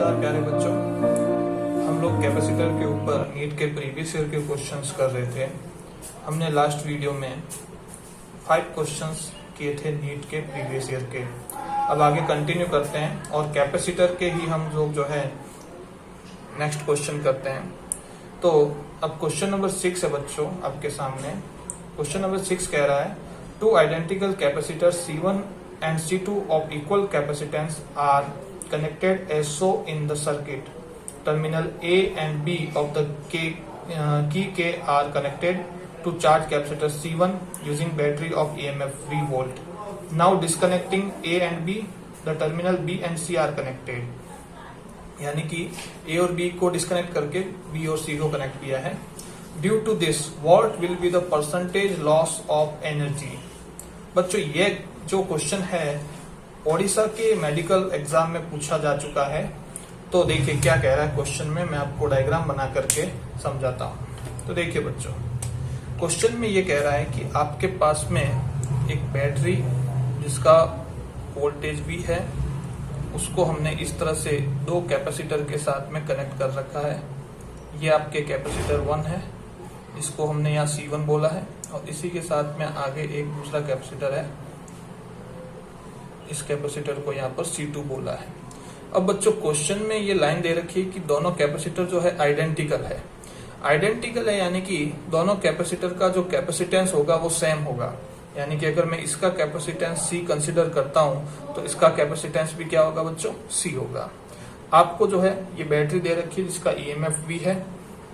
नमस्कार प्यारे बच्चों। हम लोग कैपेसिटर के ऊपर नीट के प्रीवियस ईयर के क्वेश्चंस कर रहे थे। हमने लास्ट वीडियो में 5 क्वेश्चंस किए थे नीट के प्रीवियस ईयर के। अब आगे कंटिन्यू करते हैं और कैपेसिटर के ही हम लोग जो है नेक्स्ट क्वेश्चन करते हैं। तो अब क्वेश्चन नंबर 6 है बच्चों आपके सामने। क्वेश्चन नंबर 6 कह रहा है two identical capacitor C1 and C2 of equal capacitance are connected as so in the circuit. Terminal A and B of the key K are connected to charge capacitor C1 using battery of EMF V volt. Now disconnecting A and B, the terminal B and C are connected. यानी कि A और B को disconnect करके B और C को connect किया है। Due to this, what will be the percentage loss of energy? बच्चों ये जो क्वेश्चन है ओडिशा के मेडिकल एग्जाम में पूछा जा चुका है। तो देखिए क्या कह रहा है क्वेश्चन में, मैं आपको डायग्राम बना करके समझाता हूँ। तो देखिए बच्चों, क्वेश्चन में ये कह रहा है कि आपके पास में एक बैटरी जिसका वोल्टेज भी है, उसको हमने इस तरह से 2 कैपेसिटर के साथ में कनेक्ट कर रखा है। ये आपके कैपेसिटर 1 है, इसको हमने यहाँ C1 बोला है, और इसी के साथ में आगे एक दूसरा कैपेसिटर है, इस कैपेसिटर को यहाँ पर C2 बोला है। अब बच्चों क्वेश्चन में ये लाइन दे रखी है कि दोनों कैपेसिटर जो है आइडेंटिकल है। आइडेंटिकल है यानी कि दोनों कैपेसिटर का जो कैपेसिटेंस होगा वो सेम होगा। यानी कि अगर मैं इसका कैपेसिटेंस C कंसिडर करता हूँ तो इसका कैपेसिटेंस भी क्या होगा बच्चों, C होगा। आपको जो है ये बैटरी दे रखी है जिसका EMF V है,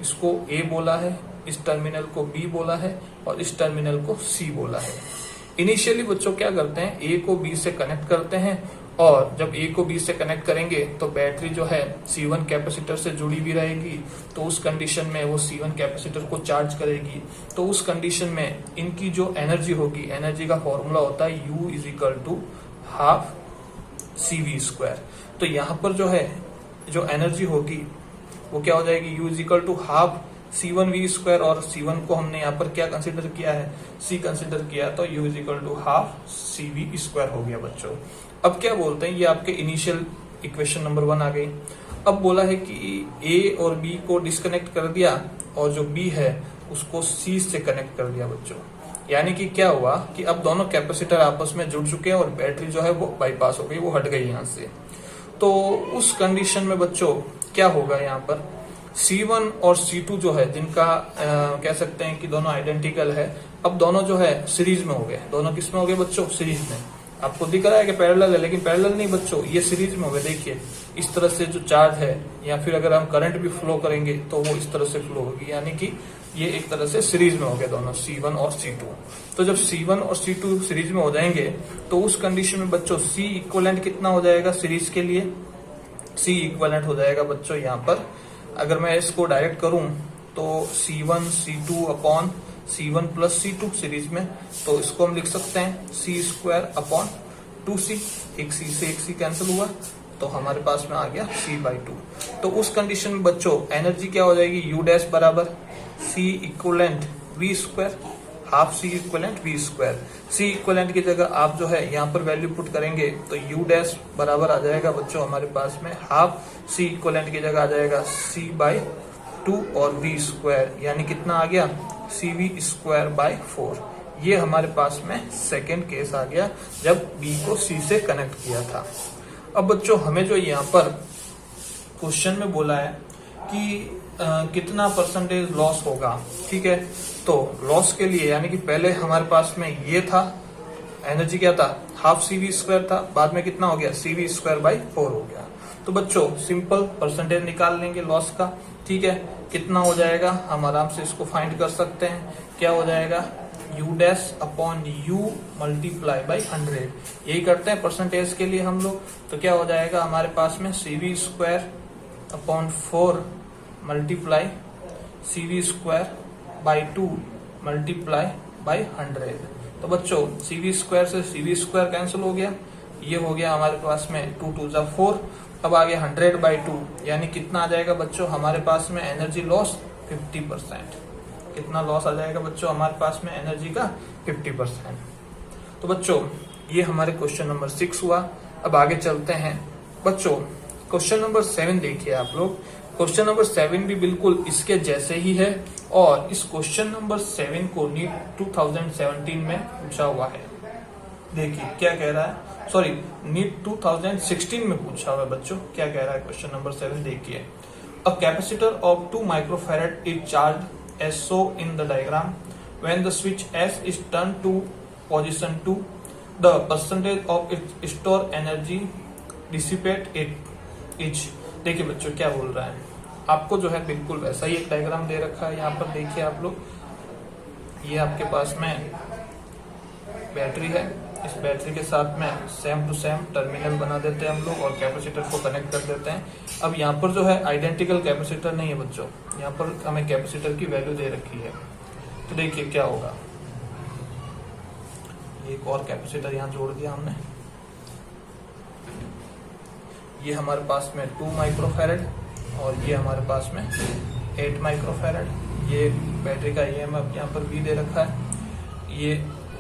इसको A बोला है, इस टर्मिनल को B बोला है और इस टर्मिनल को C बोला है। इनिशियली बच्चों क्या करते हैं, A को B से कनेक्ट करते हैं, और जब A को B से कनेक्ट करेंगे तो बैटरी जो है C1 कैपेसिटर से जुड़ी भी रहेगी। तो उस कंडीशन में वो C1 कैपेसिटर को चार्ज करेगी। तो उस कंडीशन में इनकी जो एनर्जी होगी, एनर्जी का फॉर्मूला होता है U = ½ CV²। तो यहाँ पर जो है जो एनर्जी होगी वो क्या हो जाएगी, U = ½ C1V², और C1 को हमने यहाँ पर क्या कंसिडर किया है, C कंसिडर किया, तो U = ½ CV² हो गया बच्चों। अब क्या बोलते हैं, ये आपके इनिशियल इक्वेशन नंबर 1 आ गई। अब बोला है कि A और B को डिस्कनेक्ट कर दिया और जो B है उसको C से कनेक्ट कर दिया बच्चों। यानी कि क्या हुआ कि अब दोनों कैपेसिटर आपस में जुड़ चुके हैं और बैटरी जो है वो बाईपास हो गई, वो हट गई यहाँ से। तो उस कंडीशन में बच्चों क्या होगा, यहाँ पर C1 और C2 जो है जिनका कह सकते हैं कि दोनों आइडेंटिकल है, अब दोनों जो है सीरीज में हो गए। दोनों किस में हो गए बच्चों, सीरीज में। आपको दिख रहा है कि पैरेलल है, लेकिन पैरेलल नहीं बच्चों, ये सीरीज में हो गए। देखिए इस तरह से जो चार्ज है, या फिर अगर हम करंट भी फ्लो करेंगे तो वो इस तरह से फ्लो होगी। यानी कि ये एक तरह से सीरीज में हो गए दोनों, C1 और C2। तो जब C1 और C2 सीरीज में हो जाएंगे तो उस कंडीशन में बच्चों C इक्विवेलेंट कितना हो जाएगा सीरीज के लिए, C इक्विवेलेंट हो जाएगा बच्चों यहाँ पर। अगर मैं इसको डायरेक्ट करूं तो C1 C2 upon C1 + C2 series में, तो इसको हम लिख सकते हैं C² अपॉन 2C। एक C से एक C कैंसिल हुआ तो हमारे पास में आ गया C/2। तो उस कंडीशन में बच्चों एनर्जी क्या हो जाएगी, U डैश बराबर C equivalent V², ½ C equivalent V²। C equivalent की जगह आप जो है यहाँ पर वैल्यू पुट करेंगे तो U डैश बराबर आ जाएगा बच्चों हमारे पास में ½ C इक्विवेलेंट की जगह आ जाएगा C/2 और V², यानी कितना आ गया CV²/4। ये हमारे पास में सेकेंड केस आ गया जब B को C से कनेक्ट किया था। अब बच्चों हमें जो यहाँ पर क्वेश्चन में बोला है कि कितना परसेंटेज लॉस होगा, ठीक है। तो लॉस के लिए यानी कि पहले हमारे पास में ये था, एनर्जी क्या था, ½ CV² था, बाद में कितना हो गया CV²/4 हो गया। तो बच्चों सिंपल परसेंटेज निकाल लेंगे लॉस का, ठीक है। कितना हो जाएगा, हम आराम से इसको फाइंड कर सकते हैं। क्या हो जाएगा, U डैश अपॉन U × 100। यही करते हैं परसेंटेज के लिए हम लोग। तो क्या हो जाएगा हमारे पास में CV² upon 4 multiply CV²/2 multiply 100। तो बच्चों CV² से CV² कैंसिल हो गया, ये हो गया हमारे पास में 2 × 2 = 4। अब आ गया 100/2, यानी कितना आ जाएगा बच्चों हमारे पास में एनर्जी लॉस 50%। कितना लॉस आ जाएगा बच्चों हमारे पास में एनर्जी का 50%। तो बच्चों ये हमारे क्वेश्चन नंबर 6 हुआ। अब आगे चलते हैं बच्चों। क्वेश्चन नंबर 7 देखिए आप लोग। क्वेश्चन नंबर 7 भी बिल्कुल इसके जैसे ही है और इस क्वेश्चन नंबर 7 को नीट 2017 में पूछा हुआ है। देखिए क्या कह रहा है, सॉरी नीट 2016 में पूछा हुआ है बच्चों। क्या कह रहा है क्वेश्चन नंबर 7 देखिए। A capacitor of 2 microfarad is charged as so in the diagram. When the switch S is turn to position 2, the percentage of its store energy dissipate it is. देखिए बच्चों क्या बोल रहा है, आपको जो है बिल्कुल वैसा ही एक डायग्राम दे रखा है। यहाँ पर देखिए आप लोग, ये आपके पास में बैटरी है। इस बैटरी के साथ में सेम टू सेम टर्मिनल बना देते हैं हम लोग और कैपेसिटर को कनेक्ट कर देते हैं। अब यहाँ पर जो है आइडेंटिकल कैपेसिटर नहीं है बच्चों, यहाँ पर हमें कैपेसिटर की वैल्यू दे रखी है। तो देखिए क्या होगा, एक और कैपेसिटर यहाँ जोड़ दिया हमने। ये हमारे पास में 2 माइक्रोफैरड और ये हमारे पास में 8 माइक्रोफैरड। ये बैटरी का ईएमएफ यहाँ पर भी दे रखा है। ये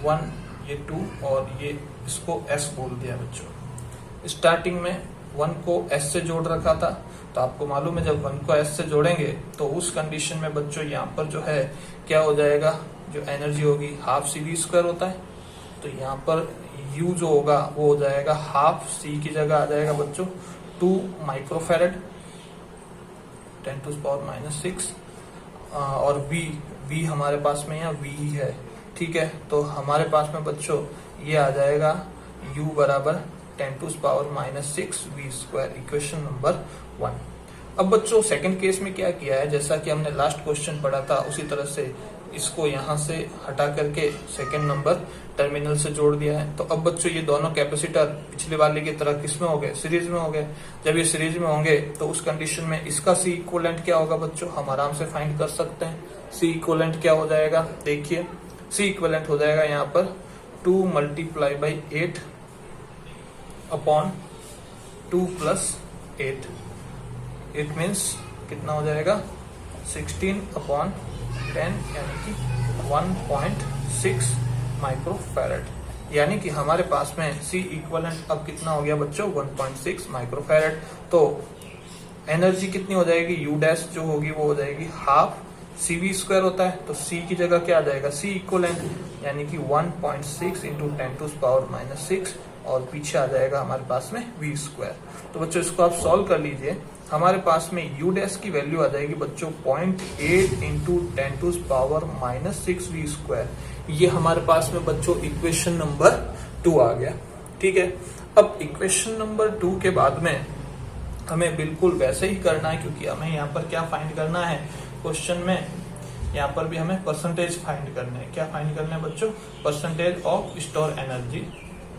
1, ये 2 और ये इसको S बोल दिया बच्चों। स्टार्टिंग में 1 को S से जोड़ रखा था, तो आपको मालूम है जब 1 को S से जोड़ेंगे तो उस कंडीशन में बच्चों यहाँ पर जो है क्या हो जाएगा, जो एनर्जी होगी हाफ CV² होता है। तो यहाँ पर U जो होगा वो हो जाएगा हाफ C की जगह आ जाएगा बच्चों 2 माइक्रोफैरड 10⁻⁻⁶ और V हमारे पास में यहाँ V ही है। ठीक है, तो हमारे पास में बच्चों ये आ जाएगा U बराबर 10⁻⁻⁶ V², इक्वेशन नंबर 1। अब बच्चों सेकंड केस में क्या किया है, जैसा कि हमने लास्ट क्वेश्चन पढ़ा था उसी तरह से इसको यहाँ से हटा करके सेकंड नंबर टर्मिनल से जोड़ दिया है। तो अब बच्चों ये दोनों कैपेसिटर पिछले वाले की तरह किस में हो गए, सीरीज में हो गए। जब ये सीरीज में होंगे तो उस कंडीशन में इसका C इक्विवेलेंट क्या होगा बच्चों, हम आराम से फाइंड कर सकते हैं। C इक्विवेलेंट क्या हो जाएगा, देखिए C इक्विवेलेंट हो जाएगा यहाँ पर 2 × 8 अपॉन 2 + 8। इट मीन्स कितना हो जाएगा 16/10 यानी कि 1.6 माइक्रोफैरड। यानी कि हमारे पास में C इक्विवेलेंट अब कितना हो गया बच्चों 1.6 माइक्रोफैरड। तो एनर्जी कितनी हो जाएगी, U' जो होगी वो हो जाएगी हाफ CV² होता है, तो C की जगह क्या आ जाएगा C इक्विवेलेंट यानी कि 1.6 × 10⁻⁻⁶ और पीछे आ जाएगा हमारे पास में V²। तो बच्चों इसको आप सॉल्व कर लीजिए। हमारे पास में U' की वैल्यू आ जाएगी बच्चों 0.8 × 10⁻⁻⁶ V²। ये हमारे पास में बच्चों इक्वेशन नंबर 2 आ गया। ठीक है, अब इक्वेशन नंबर 2 के बाद में हमें बिल्कुल वैसे ही करना है, क्योंकि हमें यहाँ पर क्या फाइंड करना है क्वेश्चन में, यहाँ पर भी हमें परसेंटेज फाइंड करना है। क्या फाइंड करना है बच्चों, percentage of store energy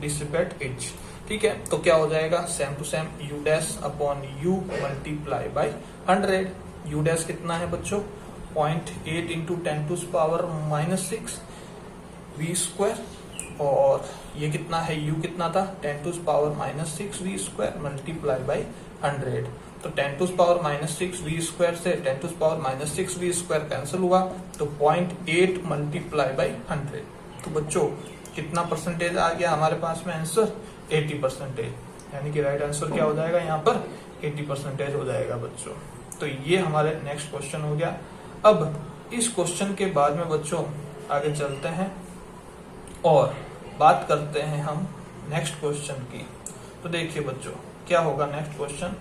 dissipate each. ठीक है, तो क्या हो जाएगा same to same U' upon U × 100। U' कितना है बच्चों 0.8 × 10⁻⁻⁶ V², और ये कितना है U कितना था 10⁻⁻⁶ V² × 100। तो 10⁻⁻⁶ V² से 10⁻⁻⁶ V² कैंसिल हुआ, तो 0.8 × 100। तो बच्चों कितना परसेंटेज आ गया हमारे पास में आंसर 80%। यानी कि राइट आंसर क्या हो जाएगा यहाँ पर 80% हो जाएगा बच्चों। तो ये हमारे नेक्स्ट क्वेश्चन हो गया। अब इस क्वेश्चन के बाद में बच्चों आगे चलते हैं और बात करते हैं हम नेक्स्ट क्वेश्चन की। तो देखिए बच्चों क्या होगा नेक्स्ट क्वेश्चन।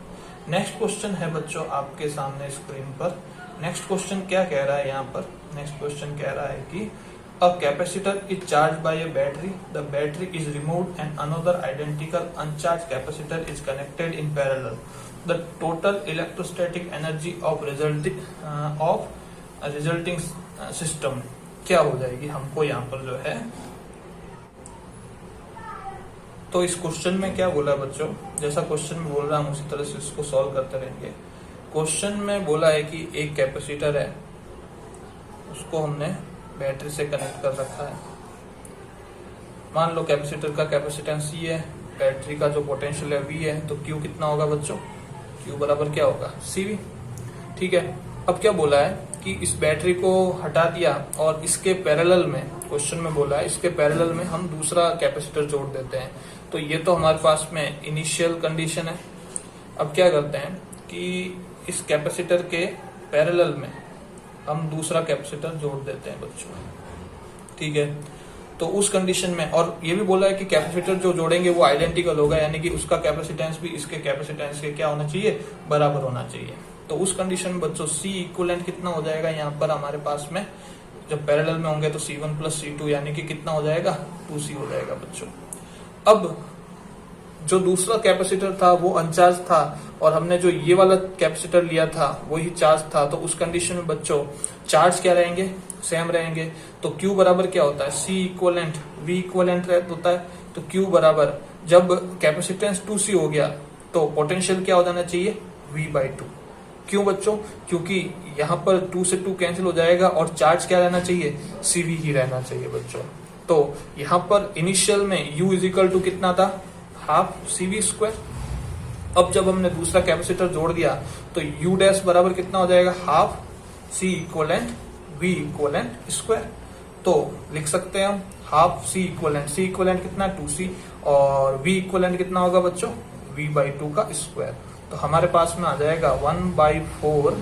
नेक्स्ट क्वेश्चन है बच्चों आपके सामने स्क्रीन पर। नेक्स्ट क्वेश्चन क्या कह रहा है यहाँ पर, नेक्स्ट क्वेश्चन कह रहा है कि a capacitor is charged by a battery, the battery is removed and another identical uncharged capacitor is connected in parallel. The total electrostatic energy of resulting system क्या हो जाएगी हमको यहाँ पर जो है। तो इस क्वेश्चन में क्या बोला है बच्चों, जैसा क्वेश्चन में बोल रहा हूँ उसी तरह से इसको सॉल्व करते रहेंगे। क्वेश्चन में बोला है कि एक कैपेसिटर है, उसको हमने बैटरी से कनेक्ट कर रखा है। मान लो कैपेसिटर का कैपेसिटेंस ये है, बैटरी का जो पोटेंशियल है V है, तो Q कितना होगा बच्चों, Q बराबर क्या होगा CV। ठीक है, अब क्या बोला है कि इस बैटरी को हटा दिया और इसके पैरेलल में, क्वेश्चन में बोला है इसके पैरेलल में हम दूसरा कैपेसिटर जोड़ देते हैं। तो ये तो हमारे पास में इनिशियल कंडीशन है। अब क्या करते हैं कि इस कैपेसिटर के पैरेलल में हम दूसरा कैपेसिटर जोड़ देते हैं बच्चों, ठीक है। तो उस कंडीशन में, और ये भी बोला है कि कैपेसिटर जो जोड़ेंगे वो आइडेंटिकल होगा, यानी कि उसका कैपेसिटेंस भी इसके कैपेसिटेंस के क्या होना चाहिए, बराबर होना चाहिए। तो उस कंडीशन में बच्चों C इक्विवेलेंट कितना हो जाएगा, यहाँ पर हमारे पास में जब पैरेलल में होंगे तो C1 प्लस C2 यानी कि कितना हो जाएगा, 2C हो जाएगा बच्चों। अब जो दूसरा कैपेसिटर था वो अनचार्ज था और हमने जो ये वाला कैपेसिटर लिया था वही चार्ज था, तो उस कंडीशन में बच्चों चार्ज क्या रहेंगे, सेम रहेंगे। तो Q बराबर क्या होता है, C इक्विवेलेंट V इक्विवेलेंट होता है। तो Q बराबर, जब कैपेसिटेंस 2C हो गया तो पोटेंशियल क्या हो जाना चाहिए, V/2। क्यों बच्चों, क्योंकि यहाँ पर 2 से 2 कैंसिल हो जाएगा और चार्ज क्या रहना चाहिए, CV ही रहना चाहिए बच्चों। तो यहाँ पर इनिशियल में U इजिकल टू कितना था, हाफ CV²। अब जब हमने दूसरा कैपेसिटर जोड़ दिया तो U डैश बराबर कितना हो जाएगा, half C equivalent V equivalent square. तो लिख सकते हैं हम हाफ C इक्विवेलेंट कितना, 2C, और V इक्विवेलेंट कितना होगा बच्चों, V/2 का स्क्वायर। तो हमारे पास में आ जाएगा 1/4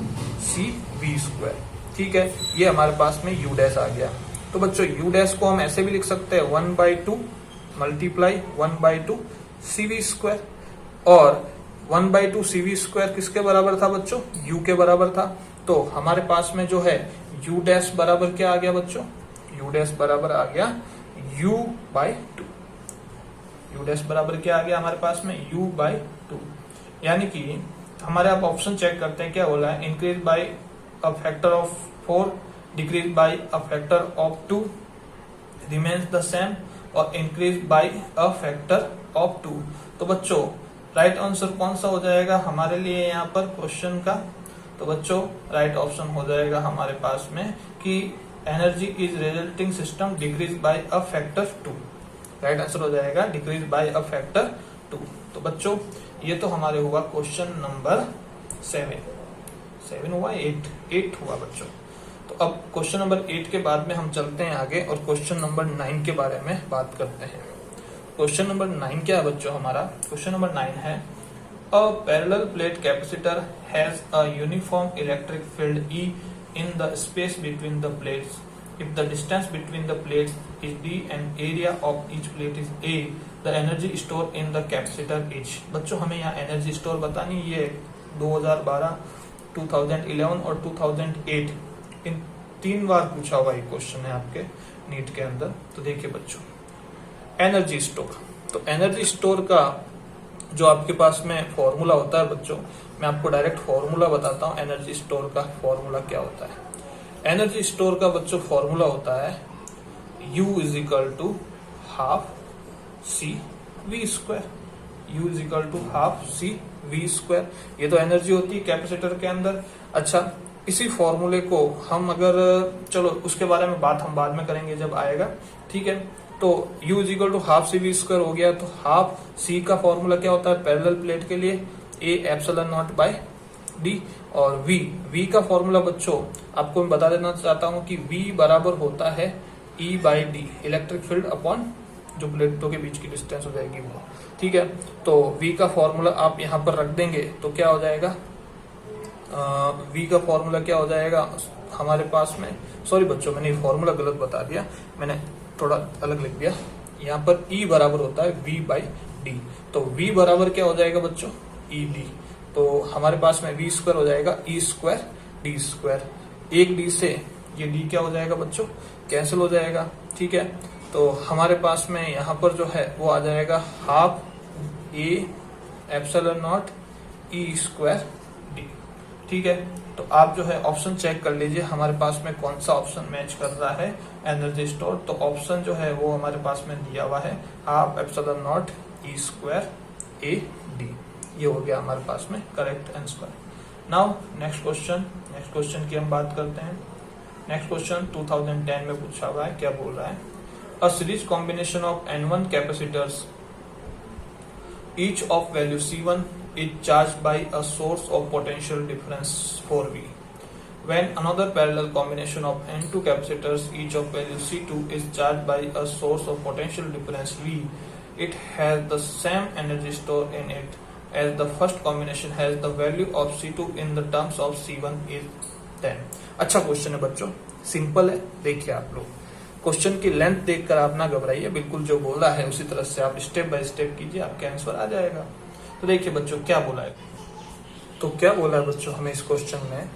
CV², ठीक है। ये हमारे पास में U डैश आ गया। तो बच्चों U डैश को हम ऐसे भी लिख सकते हैं 1/2 मल्टीप्लाई 1/2 CV², और 1/2 CV² किसके बराबर था बच्चों, U के बराबर था। तो हमारे पास में जो है U डैश बराबर क्या आ गया बच्चों, U डैश बराबर आ गया U/2। U डैश बराबर क्या आ गया हमारे पास में, U/2। यानी कि हमारे आप ऑप्शन चेक करते हैं, क्या बोला है, increase by a factor of 4, decrease by a factor of 2, remains the same, और increase by a factor of 2। तो बच्चों राइट आंसर कौन सा हो जाएगा हमारे लिए यहाँ पर क्वेश्चन का, तो बच्चों राइट ऑप्शन हो जाएगा हमारे पास में कि energy is resulting system decrease by a factor 2। Right answer हो जाएगा डिक्रीज बाय अ फैक्टर 2। तो बच्चों ये तो हमारे हुआ क्वेश्चन नंबर 7 हुआ, 8 हुआ बच्चों। तो अब क्वेश्चन नंबर 8 के बाद में हम चलते हैं आगे और क्वेश्चन नंबर 9 के बारे में बात करते हैं। क्वेश्चन नंबर 9 क्या है बच्चों हमारा, क्वेश्चन नंबर 9 है a parallel plate capacitor has a uniform electric field E in the space between the plates. If the distance between the plates is D and area of each plate is A, the energy stored in the capacitor is। बच्चों हमें यहाँ energy store बतानी, ये 2012, 2011 और 2008 इन 3 बार पूछा हुआ एक question है आपके नीट के अंदर। तो देखिए बच्चों एनर्जी स्टोर, तो एनर्जी स्टोर का जो आपके पास में फॉर्मूला होता है बच्चों, मैं आपको डायरेक्ट फॉर्मूला बताता हूँ। एनर्जी स्टोर का फॉर्मूला क्या होता है, एनर्जी स्टोर का बच्चों फॉर्मूला होता है U is equal to half CV²। U is equal to half CV²। ये तो एनर्जी होती है कैपेसिटर के अंदर। अच्छा, इसी फॉर्मूले को हम अगर, चलो उसके बारे में बात हम बाद में करेंगे जब आएगा, ठीक है। तो U is equal to half CV² हो गया। तो हाफ C का फॉर्मूला क्या होता है पैरेलल प्लेट के लिए, A epsilon not by D, और V का फॉर्मूला बच्चों आपको मैं बता देना चाहता हूं कि V बराबर होता है E/D, इलेक्ट्रिक फील्ड अपॉन जो प्लेटों के बीच की डिस्टेंस हो जाएगी वो, ठीक है। तो V का फॉर्मूला आप यहाँ पर रख देंगे तो क्या हो जाएगा, V का फॉर्मूला क्या हो जाएगा हमारे पास में, सॉरी बच्चों मैंने फॉर्मूला गलत बता दिया, मैंने थोड़ा अलग लिख दिया। यहाँ पर E बराबर होता है V/D, तो V बराबर क्या हो जाएगा बच्चों, ED। तो हमारे पास में V² हो जाएगा E² D²। एक D से ये D क्या हो जाएगा बच्चों, कैंसिल हो जाएगा, ठीक है। तो हमारे पास में यहाँ पर जो है वो आ जाएगा half A epsilon not E² D, ठीक है। तो आप जो है ऑप्शन चेक कर लीजिए हमारे पास में कौन सा ऑप्शन मैच कर रहा है एनर्जी स्टोर। तो ऑप्शन जो है वो हमारे पास में दिया हुआ है half epsilon not E² AD। ये हो गया हमारे पास में correct answer. Now next question की हम बात करते हैं। नेक्स्ट क्वेश्चन 2010 में पूछा हुआ है, क्या बोल रहा है, a series combination of N1 capacitors each of value C1 is charged by a source of potential difference 4V. When another parallel combination of N2 capacitors each of value C2 is charged by a source of potential difference V, it has the same energy stored in it. as the first combination has the value of C2 in the terms of C1 is 10। अच्छा question है बच्चों, simple है। देखिए आप लोग question की length देखकर आप ना घबराइए, बिल्कुल जो बोला है उसी तरह से आप स्टेप बाय स्टेप कीजिए, आपके आंसर आ जाएगा। तो देखिए बच्चों क्या बोला है, तो क्या बोला है बच्चों हमें इस क्वेश्चन में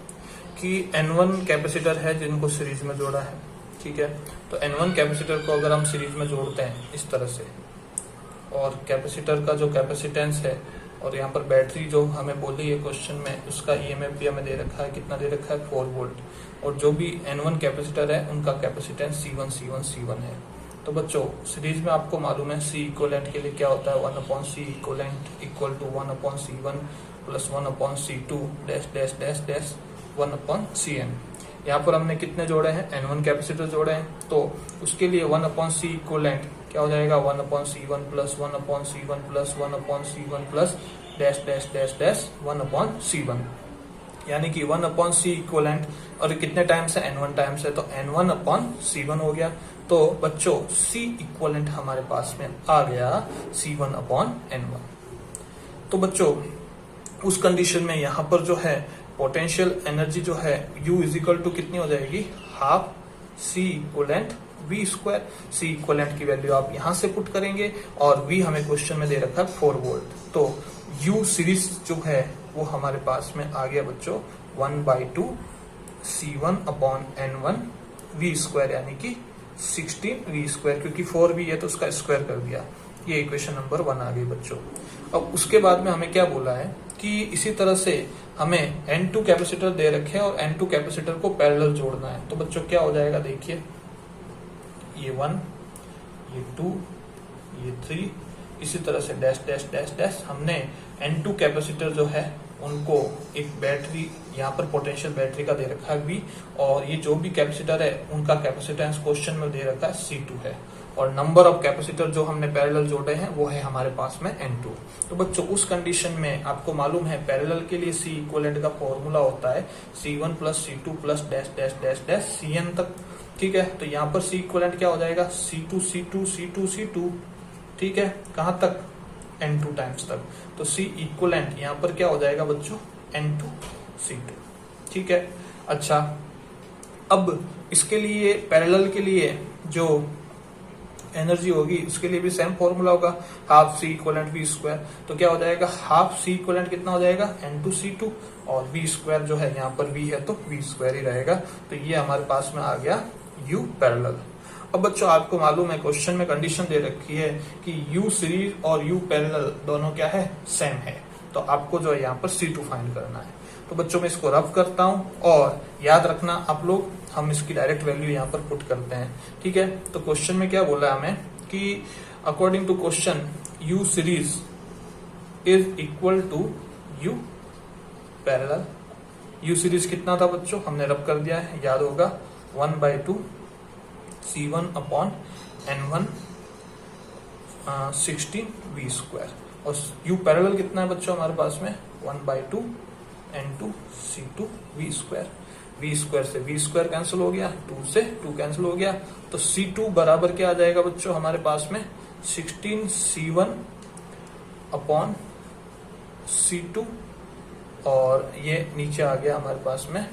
कि N1 कैपेसिटर है जिनको सीरीज में जोड़ा है, ठीक है। तो N1 कैपेसिटर को अगर हम सीरीज में जोड़ते हैं इस तरह से, और कैपेसिटर का जो कैपेसिटेंस है और यहाँ पर बैटरी जो हमें बोली है क्वेश्चन में, उसका ईएमएफ भी हमें दे रखा है, कितना दे रखा है 4 वोल्ट, और जो भी N1 कैपेसिटर है उनका कैपेसिटेंस C1 है। तो बच्चों सीरीज में आपको मालूम है C इक्वलेंट के लिए क्या होता है, 1/C equivalent equal to 1/C1 plus 1/C2 dash dash dash dash 1/Cn। यहाँ पर हमने कितने जोड़े हैं, N1 कैपेसिटर जोड़े हैं, तो उसके लिए 1/C इक्वलेंट क्या हो जाएगा, 1/C1 plus 1/C1 plus 1/C1 plus dash dash dash dash 1/C1, यानी कि 1/C इक्वलेंट, और कितने टाइम्स है, N1 टाइम्स है, तो N1/C1 हो गया। तो बच्चों C इक्वलेंट हमारे पास में आ गया C1/N1। तो बच्चों उस कंडीशन में यहाँ पर जो है पोटेंशियल एनर्जी जो है U इजिकल टू कितनी हो जाएगी, half C equivalent V square. C equivalent की वैल्यू आप यहाँ से पुट करेंगे, और V हमें क्वेश्चन में दे रखा है 4 वोल्ट, तो U सीरीज जो है वो हमारे पास में आ गया बच्चों 1/2 C1/N1 V स्क्वायर, यानी कि 16 V स्क्वायर, क्योंकि 4V है तो उसका स्क्वायर कर दिया। ये इक्वेशन नंबर 1 आ गई बच्चों। अब उसके बाद में हमें क्या बोला है कि इसी तरह से हमें N2 कैपेसिटर दे रखे हैं और N2 कैपेसिटर को पैरेलल जोड़ना है। तो बच्चों क्या हो जाएगा, देखिए ये 1, ये 2, ये 3, इसी तरह से डैश डैश डैश डैश। हमने N2 कैपेसिटर जो है उनको एक बैटरी, यहाँ पर पोटेंशियल बैटरी का दे रखा है V, और ये जो भी कैपेसिटर है उनका कैपेसिटेंस क्वेश्चन में दे रखा है C2 है, और नंबर ऑफ कैपेसिटर जो हमने पैरेलल जोड़े हैं वो है हमारे पास में N2। तो बच्चों उस कंडीशन में आपको मालूम है पैरेलल के लिए C इक्वलेंट का फॉर्मूला होता है C1 plus C2 plus dash dash dash dash Cn तक, ठीक है। तो यहाँ पर C इक्वलेंट क्या हो जाएगा, C2 C2 C2 C2, ठीक है, कहाँ तक, N2 टाइम्स तक। तो C इक्वलेंट यहाँ पर क्या हो जाएगा बच्चों, N2 C2, ठीक है। अच्छा, अब इसके लिए पैरेलल के लिए जो एनर्जी होगी उसके लिए भी सेम फॉर्मूला होगा, half C equivalent V square. तो क्या हो जाएगा, हाफ C इक्वलेंट कितना हो जाएगा, N2 C2, और V स्क्वायर जो है यहाँ पर V है तो V स्क्वायर ही रहेगा। तो ये हमारे पास में आ गया U पैरेलल। अब बच्चों आपको मालूम है क्वेश्चन में कंडीशन दे रखी है कि U सीरीज और U पैरेलल दोनों क्या है, सेम है, तो आपको जो है यहाँ पर C2 फाइंड करना है। तो बच्चों मैं इसको रफ करता हूँ, और याद रखना आप लोग, हम इसकी डायरेक्ट वैल्यू यहाँ पर पुट करते हैं, ठीक है। तो क्वेश्चन में क्या बोला हमें कि according to question U series is equal to U parallel. U series कितना था बच्चों, हमने रफ कर दिया है, याद होगा 1/2 C1/N1 16 V स्क्वायर, और U पैरेलल कितना है बच्चों हमारे पास में 1/2 N2 C2 V square. V square से V स्क्वायर कैंसिल हो गया, 2 से 2 कैंसिल हो गया, तो C2 बराबर क्या आ जाएगा बच्चों हमारे पास में 16 C1/C2, और ये नीचे आ गया हमारे पास में,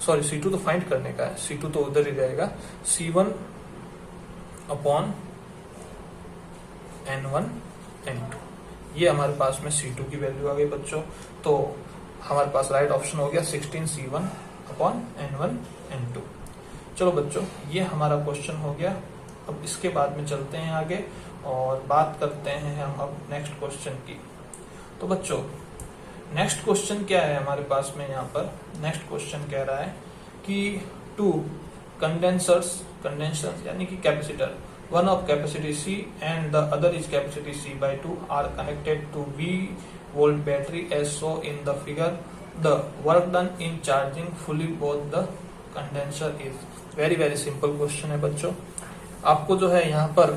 सॉरी C2 तो फाइंड करने का है, C2 तो उधर ही रहेगा, C1/N1 N2, ये हमारे पास में C2 की वैल्यू आ गई बच्चों। तो हमारे पास राइट ऑप्शन हो गया 16 C1/N1 N2। चलो बच्चों ये हमारा क्वेश्चन हो गया। अब इसके बाद में चलते हैं आगे और बात करते हैं हम अब नेक्स्ट क्वेश्चन की। तो बच्चों नेक्स्ट क्वेश्चन क्या है हमारे पास में, यहाँ पर नेक्स्ट क्वेश्चन कह रहा है कि 2 कंडेंसर्स यानी कि capacitor, one of capacity C and the other is capacity C/2 are connected to V volt battery as shown in the figure. The work done in charging fully both the condenser is very simple question है बच्चों। आपको जो है यहाँ पर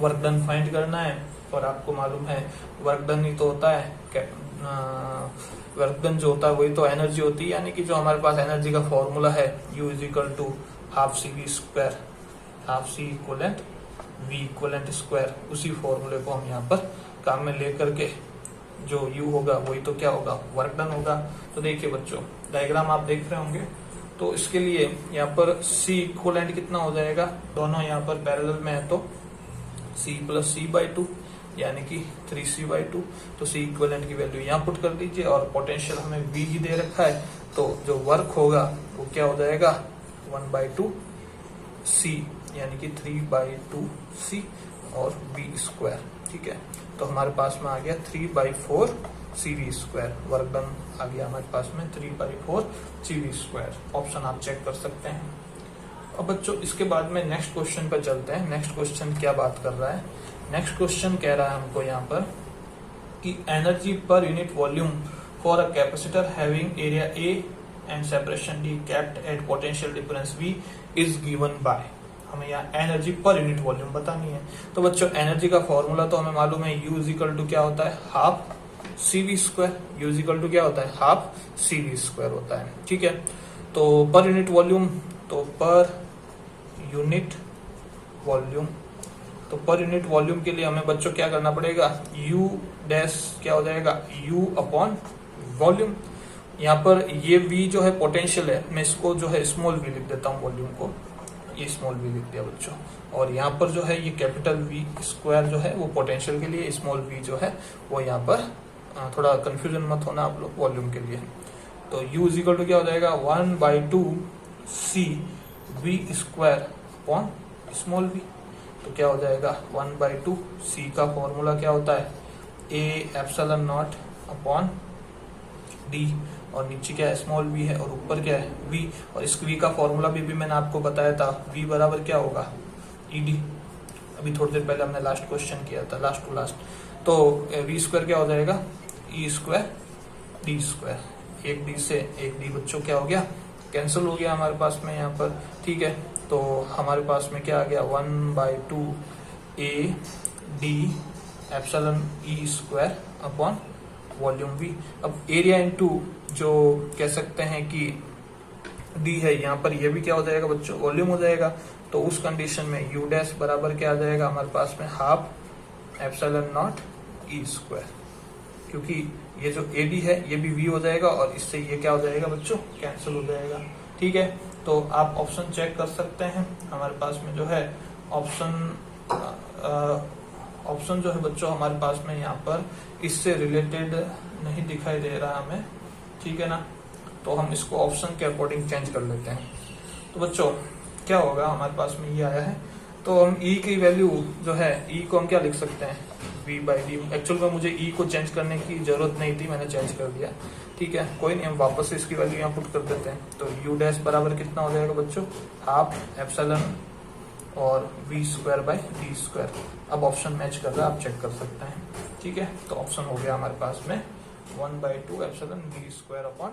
work done find करना है, और आपको मालूम है वर्क डन ही तो होता है, वर्क डन जो होता है वही तो एनर्जी होती है, यानी कि जो हमारे पास एनर्जी का फॉर्मूला है U is equal to half CV square, half C equivalent V equivalent square, उसी फॉर्मूले को हम यहाँ पर काम में लेकर के जो यू होगा वही तो क्या होगा, वर्क डन होगा। तो देखिए बच्चों, डायग्राम आप देख रहे होंगे, तो इसके लिए यहाँ पर सी इक्वलेंट कितना हो जाएगा, दोनों यहाँ पर पैरेलल में है तो सी प्लस सी बाई 2 यानी कि 3c/2। तो सी इक्वलेंट की वैल्यू यहाँ पुट कर दीजिए और पोटेंशियल हमें V ही दे रखा है, तो जो वर्क होगा वो क्या हो जाएगा 1/2c यानी कि 3/2c और v²। ठीक है, तो हमारे पास में आ गया 3/4cv²। वर्क डन आ गया हमारे पास में 3/4cv²। ऑप्शन आप चेक कर सकते हैं। अब बच्चों इसके बाद में नेक्स्ट क्वेश्चन पर चलते हैं। नेक्स्ट क्वेश्चन क्या बात कर रहा है, नेक्स्ट क्वेश्चन कह रहा है हमको यहाँ पर कि energy per unit volume for a capacitor having area A and separation D kept at potential difference V is given by. हमें यहाँ एनर्जी पर यूनिट वॉल्यूम बतानी है। तो बच्चों एनर्जी का फॉर्मूला तो हमें मालूम है, U इक्वल टू क्या होता है, half CV²। U equal to क्या होता है, हाफ CV² होता है। ठीक है, तो पर यूनिट वॉल्यूम, तो पर यूनिट वॉल्यूम, तो पर यूनिट वॉल्यूम के लिए हमें बच्चों क्या करना पड़ेगा, U डैश क्या हो जाएगा, U अपॉन वॉल्यूम। यहाँ पर ये V जो है पोटेंशियल है, मैं इसको जो है स्मॉल v लिख देता हूँ, वॉल्यूम को ये स्मॉल v लिख दिया बच्चों। और यहाँ पर जो है ये कैपिटल V² जो है वो पोटेंशियल के लिए, स्मॉल v जो है वो यहाँ पर थोड़ा कंफ्यूजन मत होना आप लोग वॉल्यूम के लिए। तो U इक्वल टू क्या हो जाएगा 1/2c v² upon small v। तो क्या हो जाएगा 1/2c का फॉर्मूला क्या होता है, a epsilon not upon d, और नीचे क्या है स्मॉल v है और ऊपर क्या है v। और इस v का फॉर्मूला भी मैंने आपको बताया था, v बराबर क्या होगा ed। अभी थोड़ी देर पहले हमने लास्ट क्वेश्चन किया था, लास्ट टू लास्ट। तो v² क्या हो जाएगा e² d²। एक d से एक d बच्चों क्या हो गया, कैंसिल हो गया हमारे पास में यहाँ पर। ठीक है, तो हमारे पास में क्या आ गया 1/2a d epsilon e² upon volume v। अब एरिया इनटू जो कह सकते हैं कि d है, यहाँ पर ये भी क्या हो जाएगा बच्चों, वॉल्यूम हो जाएगा। तो उस कंडीशन में u डैश बराबर क्या आ जाएगा हमारे पास में, हाफ एप्सिलॉन नॉट e²। क्योंकि ये जो AD है ये भी V हो जाएगा और इससे ये क्या हो जाएगा बच्चों, कैंसिल हो जाएगा। ठीक है, तो आप ऑप्शन चेक कर सकते हैं। हमारे पास में जो है ऑप्शन जो है बच्चों हमारे पास में यहाँ पर इससे रिलेटेड नहीं दिखाई दे रहा हमें। ठीक है ना, तो हम इसको ऑप्शन के अकॉर्डिंग चेंज कर लेते हैं। तो बच्चों क्या होगा, हमारे पास में ये आया है, तो हम E की वैल्यू जो है, E को हम क्या लिख सकते हैं V/D। एक्चुअल में मुझे E को चेंज करने की जरूरत नहीं थी, मैंने चेंज कर दिया। ठीक है, कोई नहीं, हम वापस से इसकी वैल्यू यहाँ पुट कर देते हैं। तो U डैश बराबर कितना हो जाएगा बच्चों, हाफ एप्सिलॉन और v²/d²। अब ऑप्शन मैच कर रहा है, आप चेक कर सकते हैं। ठीक है, तो ऑप्शन हो गया हमारे पास में 1/2 एप्सिलॉन d² अपॉन